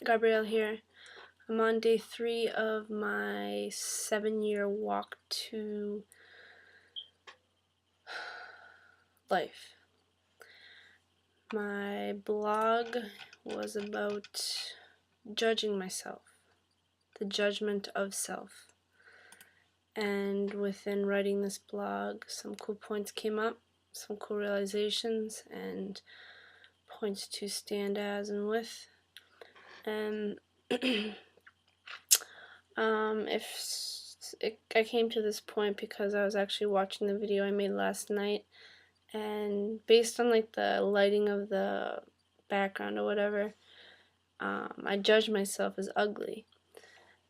Gabrielle here. I'm on day 3 of my 7-year walk to life. My blog was about judging myself, the judgment of self. And within writing this blog, some cool points came up, some cool realizations, and points to stand as and with. And I came to this point because I was actually watching the video I made last night, and based on like the lighting of the background or whatever, I judged myself as ugly.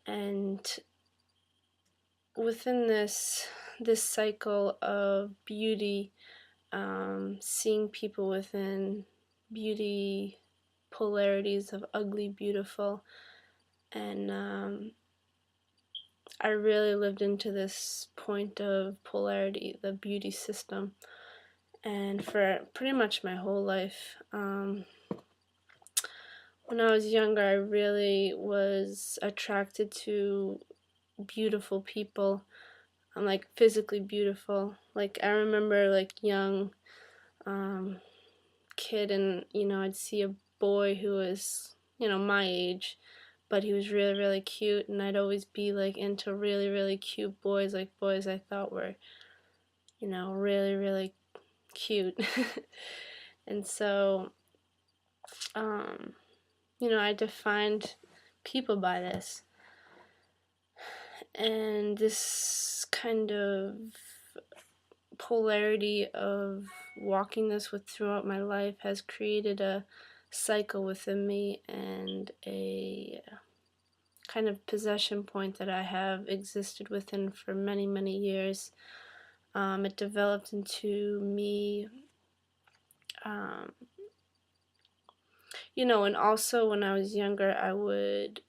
And within this cycle of beauty, seeing people within beauty polarities of ugly, beautiful, and I really lived into this point of polarity, the beauty system, and for pretty much my whole life. When I was younger, I really was attracted to beautiful people. I'm like physically beautiful. Like I remember like young kid, and I'd see a boy who was my age, but he was really, really cute, and I'd always be like into really, really cute boys, like boys I thought were really, really cute. And so I defined people by this, and this kind of polarity of walking this with throughout my life has created a cycle within me and a kind of possession point that I have existed within for many, many years. It developed into me, and also when I was younger, I would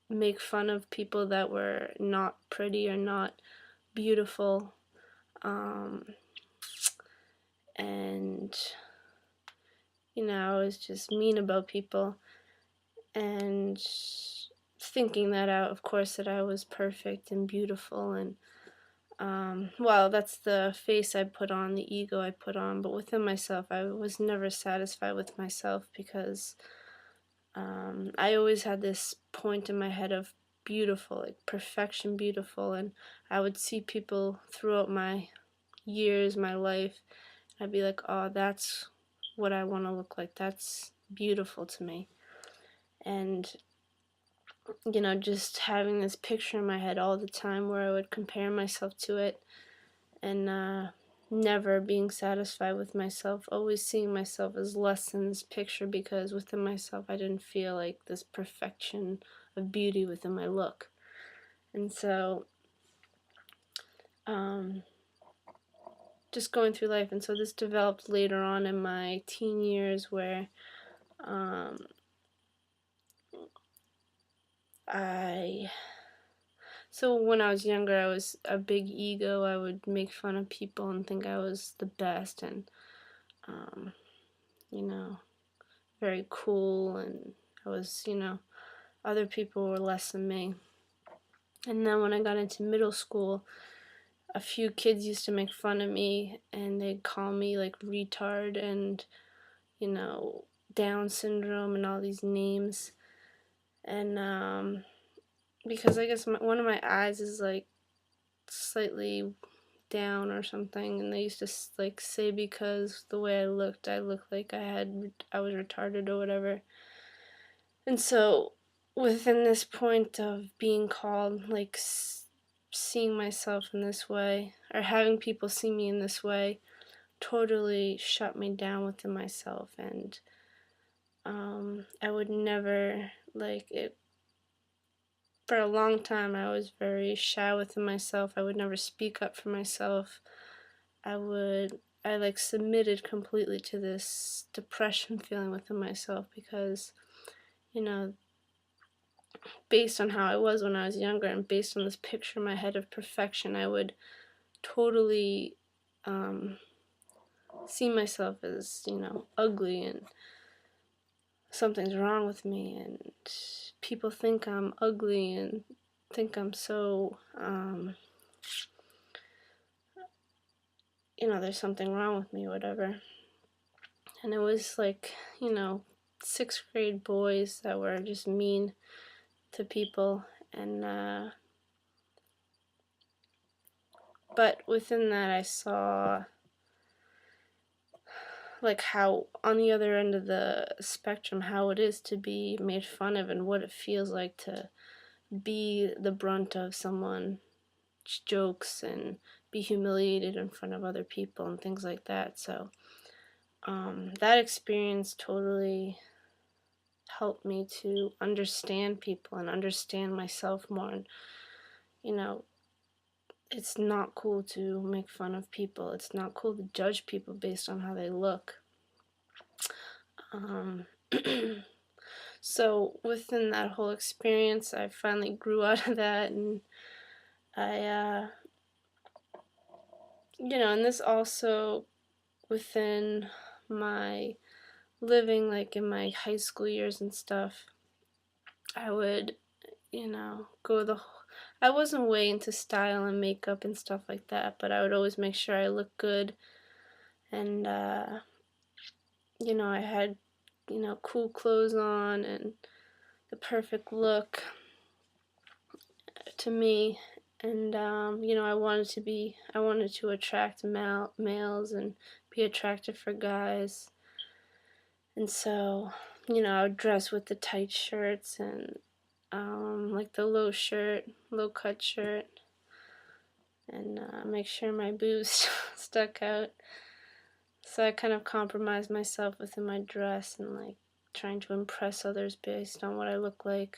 make fun of people that were not pretty or not beautiful, and I was just mean about people, and thinking that out, of course, that I was perfect and beautiful, and well, that's the face I put on, the ego I put on, but within myself I was never satisfied with myself, because I always had this point in my head of beautiful, like perfection, beautiful, and I would see people throughout my years, my life, I'd be like, oh, that's what I want to look like, that's beautiful to me. And just having this picture in my head all the time where I would compare myself to it, and never being satisfied with myself, always seeing myself as less than this picture, because within myself I didn't feel like this perfection of beauty within my look. And so just going through life, and so this developed later on in my teen years, where so when I was younger, I was a big ego. I would make fun of people and think I was the best, and very cool, and I was, other people were less than me. And then when I got into middle school, a few kids used to make fun of me, and they'd call me like retard and Down syndrome and all these names. And because I guess one of my eyes is like slightly down or something, and they used to like say because the way I looked like I was retarded or whatever. And so within this point of being called, like seeing myself in this way, or having people see me in this way, totally shut me down within myself. And I would never, like, it for a long time I was very shy within myself. I would never speak up for myself. I like submitted completely to this depression feeling within myself, because based on how I was when I was younger, and based on this picture in my head of perfection, I would totally see myself as ugly. And something's wrong with me, and people think I'm ugly and think I'm so, there's something wrong with me, whatever. And it was like, 6th grade boys that were just mean to people, and but within that I saw like how on the other end of the spectrum, how it is to be made fun of and what it feels like to be the brunt of someone's jokes and be humiliated in front of other people and things like that. So that experience totally helped me to understand people and understand myself more. And it's not cool to make fun of people. It's not cool to judge people based on how they look. So within that whole experience, I finally grew out of that, and I, and this also within my living, like in my high school years and stuff, I would, go I wasn't way into style and makeup and stuff like that, but I would always make sure I looked good, and, I had, cool clothes on and the perfect look to me. And I wanted to attract males and be attractive for guys. And so, I would dress with the tight shirts and like the low cut shirt, and make sure my boobs stuck out. So I kind of compromised myself within my dress and like trying to impress others based on what I look like.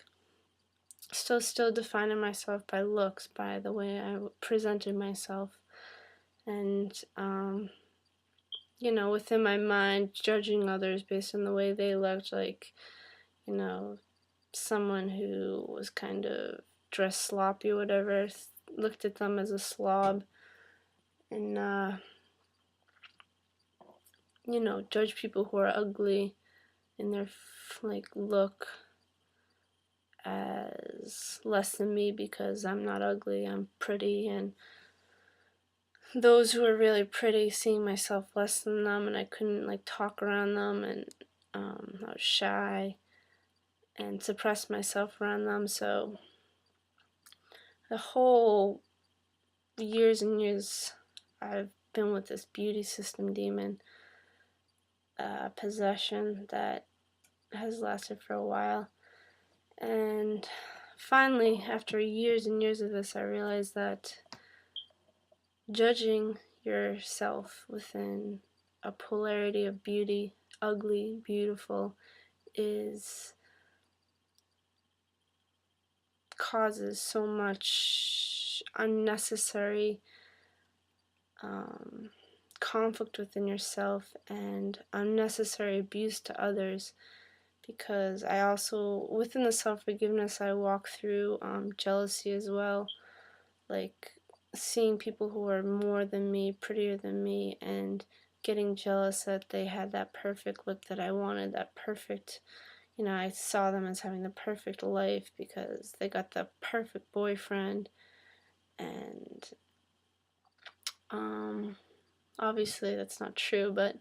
Still defining myself by looks, by the way I presented myself, and within my mind, judging others based on the way they looked, like, someone who was kind of dressed sloppy or whatever, looked at them as a slob, and judge people who are ugly in their like look as less than me because I'm not ugly, I'm pretty, and those who are really pretty, seeing myself less than them, and I couldn't like talk around them, and I was shy and suppressed myself around them. So the whole years and years I've been with this beauty system demon possession that has lasted for a while, and finally, after years and years of this, I realized that judging yourself within a polarity of beauty, ugly, beautiful, causes so much unnecessary conflict within yourself and unnecessary abuse to others. Because I also, within the self-forgiveness, I walk through jealousy as well, like seeing people who are more than me, prettier than me, and getting jealous that they had that perfect look that I wanted, that perfect, I saw them as having the perfect life because they got the perfect boyfriend, and obviously that's not true, but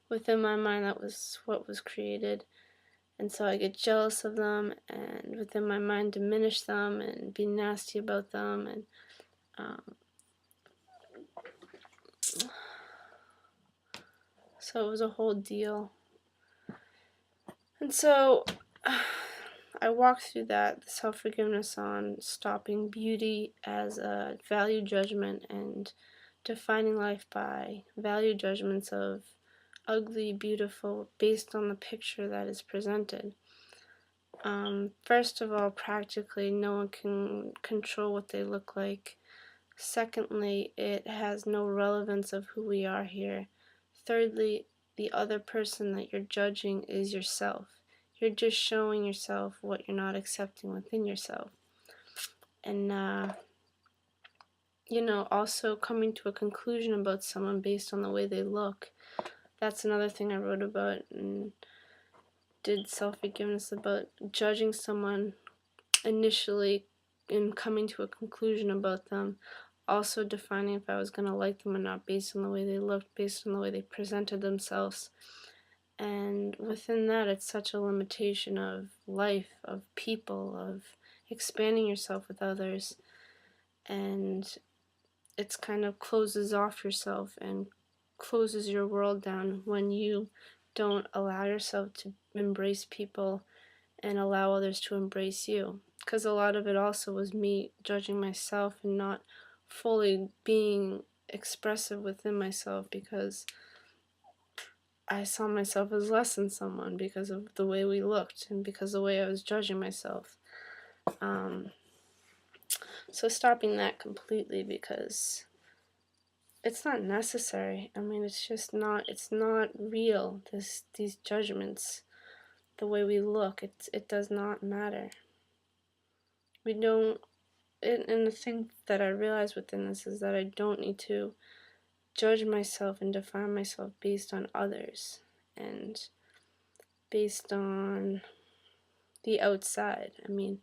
within my mind that was what was created. And so I get jealous of them, and within my mind diminish them and be nasty about them, and so it was a whole deal. And so I walked through that self-forgiveness on stopping beauty as a value judgment and defining life by value judgments of ugly, beautiful, based on the picture that is presented. First of all, practically, no one can control what they look like. Secondly, it has no relevance of who we are here. Thirdly, the other person that you're judging is yourself. You're just showing yourself what you're not accepting within yourself. And, also coming to a conclusion about someone based on the way they look. That's another thing I wrote about, and did self-forgiveness about judging someone initially and coming to a conclusion about them, also defining if I was going to like them or not based on the way they looked, based on the way they presented themselves. And within that, it's such a limitation of life, of people, of expanding yourself with others. And it's kind of closes off yourself and closes your world down when you don't allow yourself to embrace people and allow others to embrace you. Because a lot of it also was me judging myself and not fully being expressive within myself, because I saw myself as less than someone because of the way we looked and because of the way I was judging myself. So stopping that completely, because it's not necessary. I mean, it's not real, these judgments, the way we look, it does not matter. We don't, and the thing that I realize within this is that I don't need to judge myself and define myself based on others and based on the outside. I mean,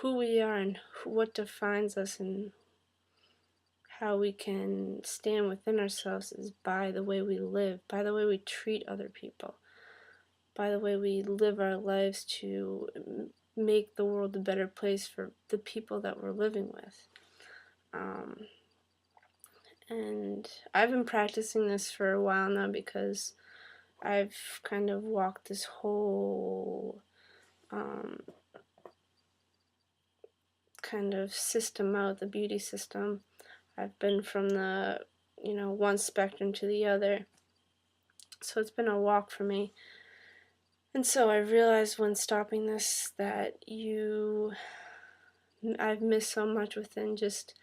who we are and what defines us and how we can stand within ourselves is by the way we live, by the way we treat other people, by the way we live our lives to make the world a better place for the people that we're living with. And I've been practicing this for a while now, because I've kind of walked this whole kind of system out, the beauty system. I've been from the, one spectrum to the other. So it's been a walk for me. And so I realized when stopping this that I've missed so much within just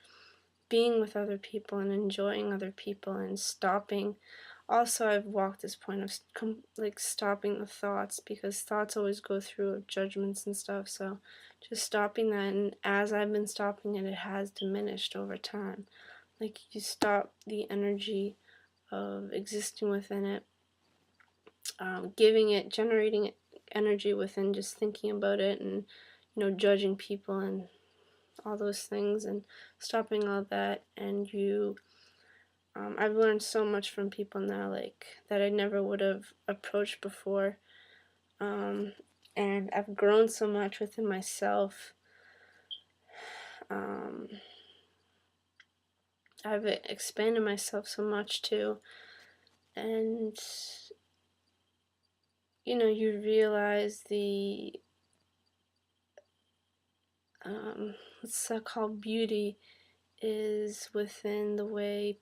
being with other people and enjoying other people and stopping. Also, I've walked this point of like stopping the thoughts, because thoughts always go through of judgments and stuff. So just stopping that, and as I've been stopping it, it has diminished over time. Like, you stop the energy of existing within it, generating energy within just thinking about it, and judging people and all those things, and stopping all that. And I've learned so much from people now, like, that I never would have approached before, and I've grown so much within myself. I've expanded myself so much too, and you realize what's that called, beauty is within the way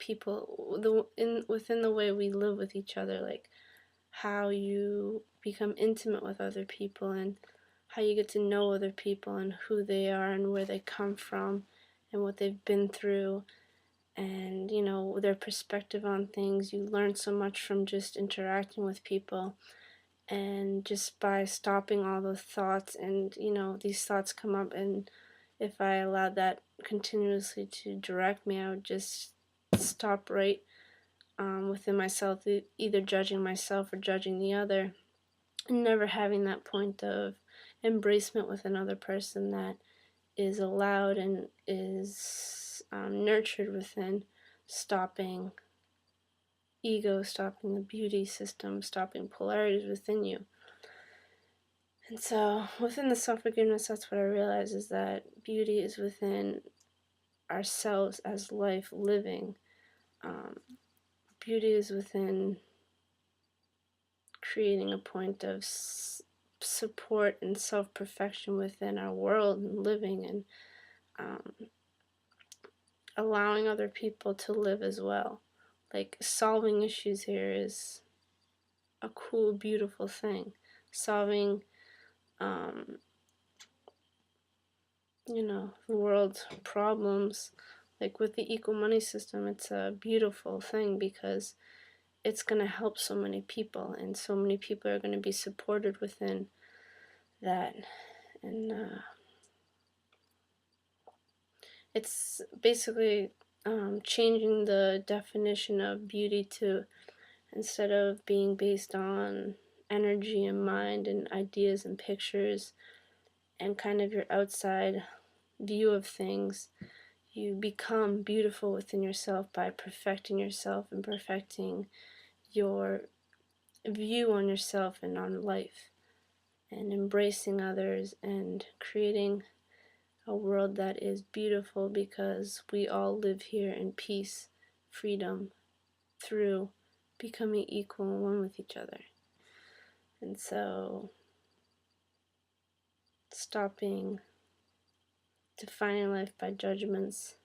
within the way we live with each other, like how you become intimate with other people, and how you get to know other people and who they are and where they come from and what they've been through, and their perspective on things. You learn so much from just interacting with people, and just by stopping all those thoughts. And these thoughts come up, and if I allowed that continuously to direct me, I would just stop right within myself, either judging myself or judging the other, and never having that point of embracement with another person that is allowed and is nurtured within. Stopping ego, stopping the beauty system, stopping polarities within you. And so within the self-forgiveness, that's what I realize, is that beauty is within ourselves as life living. Beauty is within creating a point of support and self-perfection within our world and living, and allowing other people to live as well. Like, solving issues here is a cool, beautiful thing. Solving, the world's problems, like with the equal money system, it's a beautiful thing, because it's going to help so many people, and so many people are going to be supported within that. And it's basically changing the definition of beauty to, instead of being based on energy and mind and ideas and pictures and kind of your outside view of things, you become beautiful within yourself by perfecting yourself and perfecting your view on yourself and on life, and embracing others and creating a world that is beautiful, because we all live here in peace, freedom, through becoming equal and one with each other. And so, stopping defining life by judgments,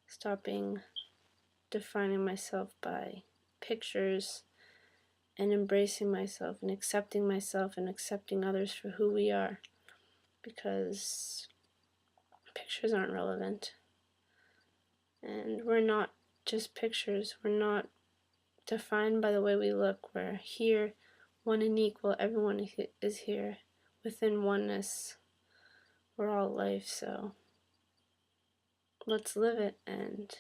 stopping defining myself by pictures, and embracing myself and accepting others for who we are, because pictures aren't relevant, and we're not just pictures. We're not defined by the way we look. We're here, one and equal. Everyone is here within oneness. We're all life, so let's live it and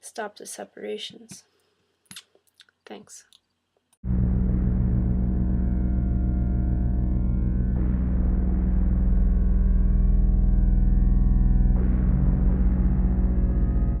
stop the separations. Thanks.